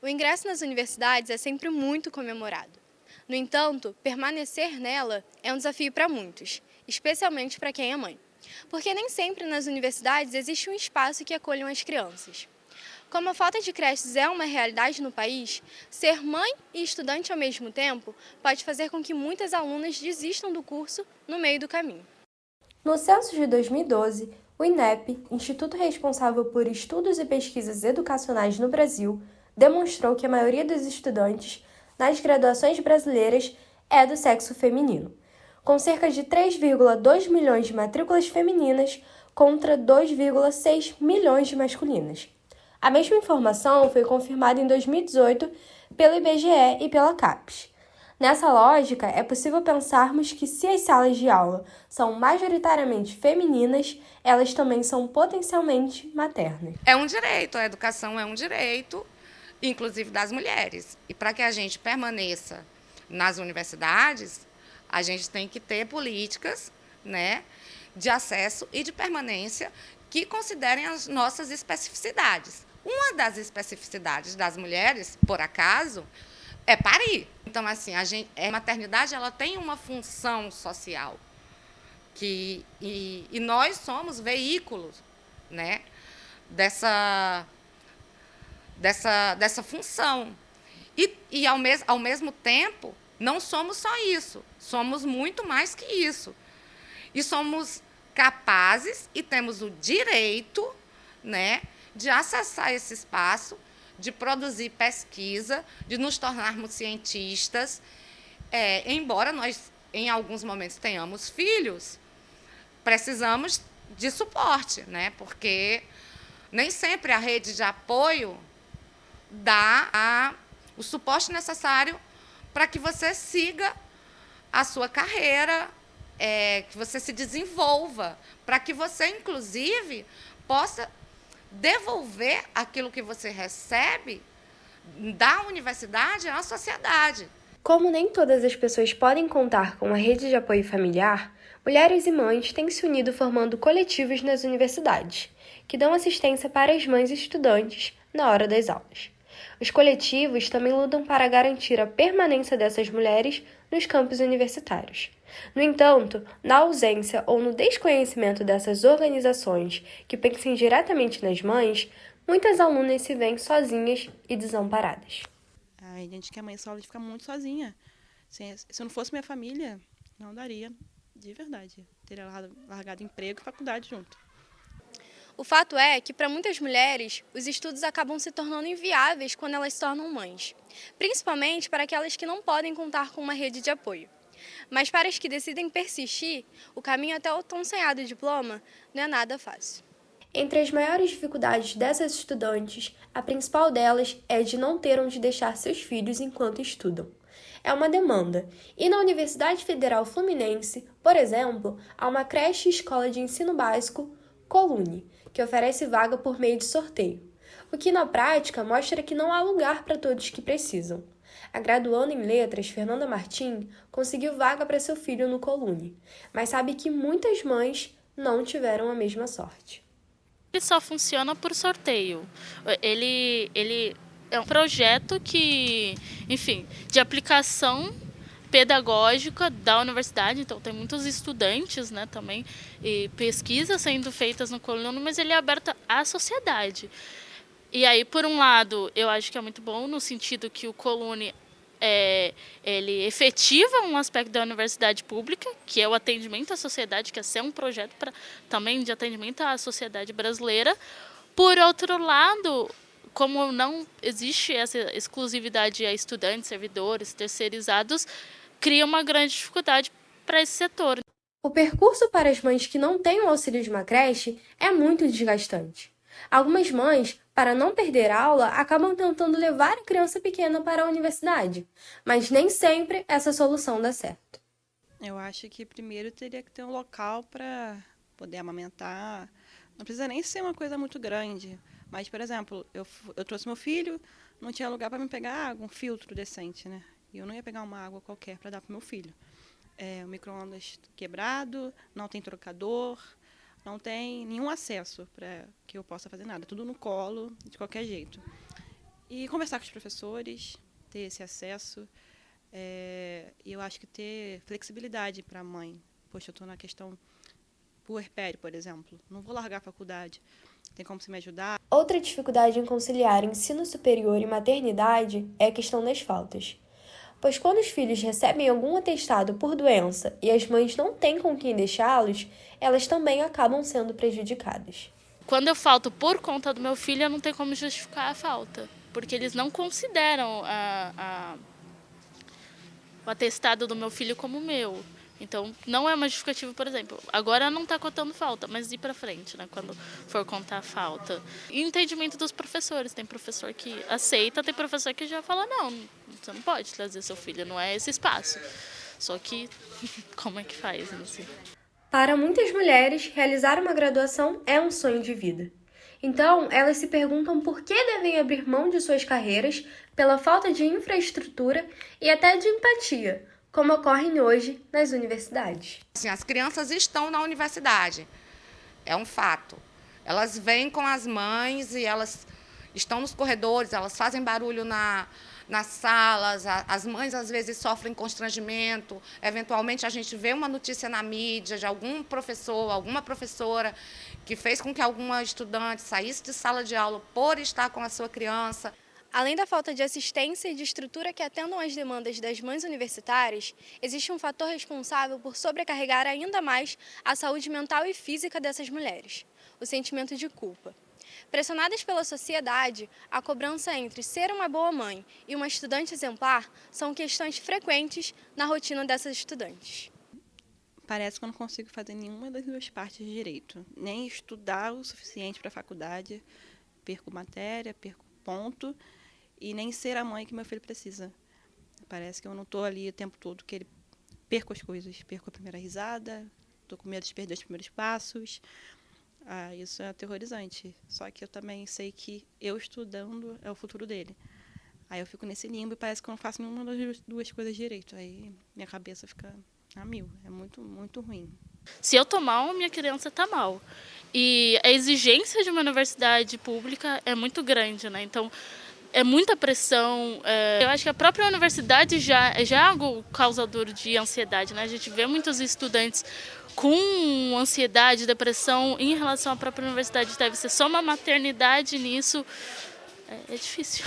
O ingresso nas universidades é sempre muito comemorado. No entanto, permanecer nela é um desafio para muitos, especialmente para quem é mãe. Porque nem sempre nas universidades existe um espaço que acolham as crianças. Como a falta de creches é uma realidade no país, ser mãe e estudante ao mesmo tempo pode fazer com que muitas alunas desistam do curso no meio do caminho. No censo de 2012, o INEP, Instituto responsável por estudos e pesquisas educacionais no Brasil, demonstrou que a maioria dos estudantes nas graduações brasileiras é do sexo feminino, com cerca de 3,2 milhões de matrículas femininas contra 2,6 milhões de masculinas. A mesma informação foi confirmada em 2018 pelo IBGE e pela CAPES. Nessa lógica, é possível pensarmos que se as salas de aula são majoritariamente femininas, elas também são potencialmente maternas. É um direito, a educação é um direito, inclusive das mulheres. E para que a gente permaneça nas universidades, a gente tem que ter políticas, né, de acesso e de permanência que considerem as nossas especificidades. Uma das especificidades das mulheres, por acaso, é parir. Então, assim, a maternidade ela tem uma função social e nós somos veículos, né, dessa função. E ao mesmo tempo, não somos só isso, somos muito mais que isso. E somos capazes e temos o direito, né, de acessar esse espaço, de produzir pesquisa, de nos tornarmos cientistas. Embora nós, em alguns momentos, tenhamos filhos, precisamos de suporte, né, porque nem sempre a rede de apoio dá o suporte necessário para que você siga a sua carreira, que você se desenvolva, para que você, inclusive, possa devolver aquilo que você recebe da universidade à sociedade. Como nem todas as pessoas podem contar com a rede de apoio familiar, mulheres e mães têm se unido formando coletivos nas universidades, que dão assistência para as mães e estudantes na hora das aulas. Os coletivos também lutam para garantir a permanência dessas mulheres nos campos universitários. No entanto, na ausência ou no desconhecimento dessas organizações que pensem diretamente nas mães, muitas alunas se veem sozinhas e desamparadas. A gente que é mãe solo fica muito sozinha. Se eu não fosse minha família, não daria, de verdade. Teria largado emprego e faculdade junto. O fato é que, para muitas mulheres, os estudos acabam se tornando inviáveis quando elas se tornam mães, principalmente para aquelas que não podem contar com uma rede de apoio. Mas para as que decidem persistir, o caminho até o tão sonhado diploma não é nada fácil. Entre as maiores dificuldades dessas estudantes, a principal delas é de não ter onde deixar seus filhos enquanto estudam. É uma demanda, e na Universidade Federal Fluminense, por exemplo, há uma creche e escola de ensino básico, Colune, que oferece vaga por meio de sorteio, o que na prática mostra que não há lugar para todos que precisam. A graduanda em letras, Fernanda Martim, conseguiu vaga para seu filho no Colune, mas sabe que muitas mães não tiveram a mesma sorte. Ele só funciona por sorteio. Ele é um projeto que, enfim, de aplicação pedagógica da universidade, então tem muitos estudantes, né, também, e pesquisas sendo feitas no Colune, mas ele é aberto à sociedade. E aí, por um lado, eu acho que é muito bom no sentido que o Colune ele efetiva um aspecto da universidade pública, que é o atendimento à sociedade, que é ser um projeto também de atendimento à sociedade brasileira. Por outro lado, como não existe essa exclusividade a estudantes, servidores, terceirizados, cria uma grande dificuldade para esse setor. O percurso para as mães que não têm o auxílio de uma creche é muito desgastante. Algumas mães, para não perder aula, acabam tentando levar a criança pequena para a universidade, mas nem sempre essa solução dá certo. Eu acho que primeiro teria que ter um local para poder amamentar. Não precisa nem ser uma coisa muito grande. Mas, por exemplo, eu trouxe meu filho, não tinha lugar para me pegar água, um filtro decente, né? E eu não ia pegar uma água qualquer para dar para o meu filho. O micro-ondas quebrado, não tem trocador, não tem nenhum acesso para que eu possa fazer nada. Tudo no colo, de qualquer jeito. E conversar com os professores, ter esse acesso. E eu acho que ter flexibilidade para a mãe. Poxa, eu estou na questão puerpério, por exemplo. Não vou largar a faculdade. Tem como você me ajudar? Outra dificuldade em conciliar ensino superior e maternidade é a questão das faltas. Pois quando os filhos recebem algum atestado por doença e as mães não têm com quem deixá-los, elas também acabam sendo prejudicadas. Quando eu falto por conta do meu filho, eu não tenho como justificar a falta, porque eles não consideram o atestado do meu filho como meu. Então, não é uma justificativa, por exemplo. Agora não está contando falta, mas ir para frente, né, quando for contar a falta. E o entendimento dos professores. Tem professor que aceita, tem professor que já fala, não, você não pode trazer seu filho, não é esse espaço. Só que, como é que faz? Não sei. Para muitas mulheres, realizar uma graduação é um sonho de vida. Então, elas se perguntam por que devem abrir mão de suas carreiras pela falta de infraestrutura e até de empatia, como ocorrem hoje nas universidades. Assim, as crianças estão na universidade, é um fato. Elas vêm com as mães e elas estão nos corredores, elas fazem barulho nas salas, as mães às vezes sofrem constrangimento, eventualmente a gente vê uma notícia na mídia de algum professor, alguma professora que fez com que alguma estudante saísse de sala de aula por estar com a sua criança. Além da falta de assistência e de estrutura que atendam às demandas das mães universitárias, existe um fator responsável por sobrecarregar ainda mais a saúde mental e física dessas mulheres: o sentimento de culpa. Pressionadas pela sociedade, a cobrança entre ser uma boa mãe e uma estudante exemplar são questões frequentes na rotina dessas estudantes. Parece que eu não consigo fazer nenhuma das duas partes direito. Nem estudar o suficiente para a faculdade, perco matéria, perco ponto, e nem ser a mãe que meu filho precisa. Parece que eu não estou ali o tempo todo, que ele perco as coisas. Perco a primeira risada, estou com medo de perder os primeiros passos. Isso é aterrorizante. Só que eu também sei que eu estudando é o futuro dele. Aí eu fico nesse limbo e parece que eu não faço nenhuma das duas coisas direito. Aí minha cabeça fica a mil. É muito, muito ruim. Se eu tô mal, minha criança está mal. E a exigência de uma universidade pública é muito grande, né? Então, é muita pressão. Eu acho que a própria universidade já é algo causador de ansiedade, né? A gente vê muitos estudantes com ansiedade, depressão em relação à própria universidade. Deve ser só uma maternidade nisso. É difícil.